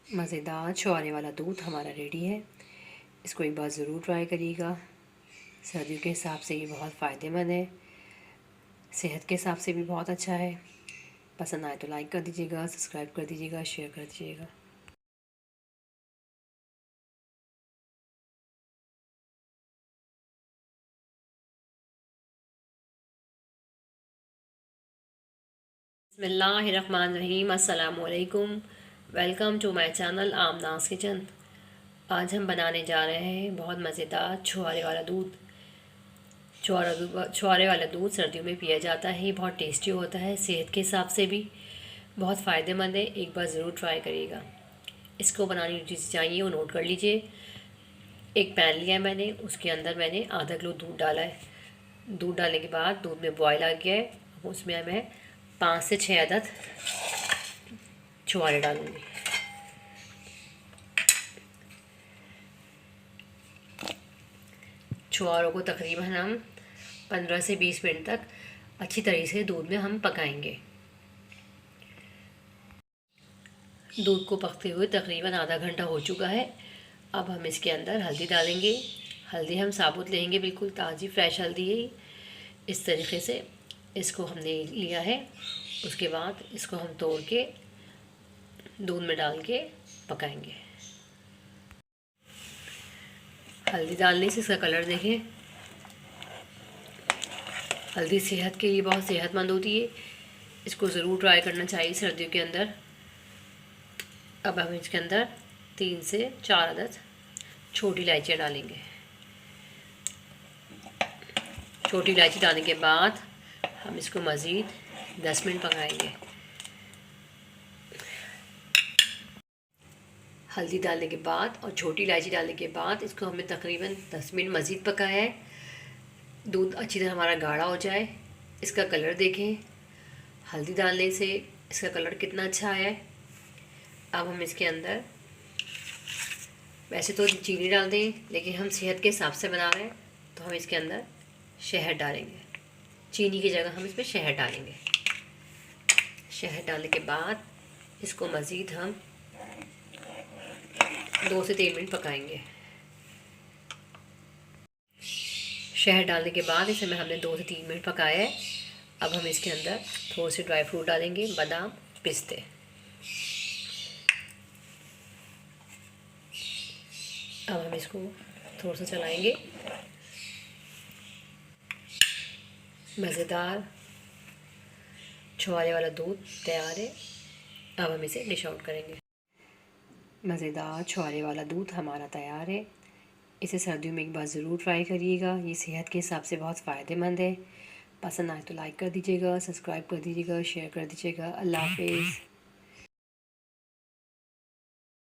मज़ेदार छुहारे वाला दूध हमारा रेडी है। इसको एक बार ज़रूर ट्राई करिएगा। सर्दियों के हिसाब से ये बहुत फ़ायदेमंद है, सेहत के हिसाब से भी बहुत अच्छा है। पसंद आए तो लाइक कर दीजिएगा, सब्सक्राइब कर दीजिएगा, शेयर कर दीजिएगा। बिस्मिल्लाहिर्रहमानिर्रहीम। अस्सलामुअलैकुम। Welcome to my channel Aamna's kitchen. आज हम बनाने जा रहे हैं बहुत मज़ेदार छुहारे वाला दूध। छुहारे वाला दूध सर्दियों में पिया जाता है। ये बहुत टेस्टी होता है, सेहत के हिसाब से भी बहुत फ़ायदेमंद है। एक बार ज़रूर ट्राई करिएगा। इसको बनाने की चीज़ चाहिए वो नोट कर लीजिए। एक पैन लिया है मैंने, उसके अंदर मैंने आधा किलो दूध डाला है। दूध डालने के बाद दूध में बॉयल आ गया है। उसमें मैं 5 से 6 अदद छुहारे डालूंगी। छुहारों को तकरीबन हम 15 से 20 मिनट तक अच्छी तरीके से दूध में हम पकाएंगे। दूध को पकते हुए तकरीबन आधा घंटा हो चुका है। अब हम इसके अंदर हल्दी डालेंगे। हल्दी हम साबुत लेंगे, बिल्कुल ताज़ी फ्रेश हल्दी है। इस तरीके से इसको हमने लिया है। उसके बाद इसको हम तोड़ के दूध में डाल के पकाएंगे। हल्दी डालने से इसका कलर देखें। हल्दी सेहत के लिए बहुत सेहतमंद होती है। इसको ज़रूर ट्राई करना चाहिए सर्दियों के अंदर। अब हम इसके अंदर 3 से 4 अदद छोटी इलायचियाँ डालेंगे। छोटी इलायची डालने के बाद हम इसको मज़ीद 10 मिनट पकाएंगे। हल्दी डालने के बाद और छोटी इलायची डालने के बाद इसको हमें तकरीबन 10 मिनट मज़ीद पकाया है। दूध अच्छी तरह हमारा गाढ़ा हो जाए। इसका कलर देखें, हल्दी डालने से इसका कलर कितना अच्छा आया है। अब हम इसके अंदर, वैसे तो चीनी डाल दें, लेकिन हम सेहत के हिसाब से बना रहे हैं तो हम इसके अंदर शहद डालेंगे। चीनी की जगह हम इसमें शहद डालेंगे। शहद डालने के बाद इसको मज़ीद हम 2 से 3 मिनट पकाएंगे। शहद डालने के बाद इसे हमने 2 से 3 मिनट पकाया है। अब हम इसके अंदर थोड़े से ड्राई फ्रूट डालेंगे, बादाम, पिस्ते। अब हम इसको थोड़ा सा चलाएंगे। मज़ेदार छुहारे वाला दूध तैयार है। अब हम इसे डिश आउट करेंगे। मज़ेदार छुहारे वाला दूध हमारा तैयार है। इसे सर्दियों में एक बार ज़रूर ट्राई करिएगा। ये सेहत के हिसाब से बहुत फ़ायदेमंद है। पसंद आए तो लाइक कर दीजिएगा, सब्सक्राइब कर दीजिएगा, शेयर कर दीजिएगा। अल्लाह हाफिज़।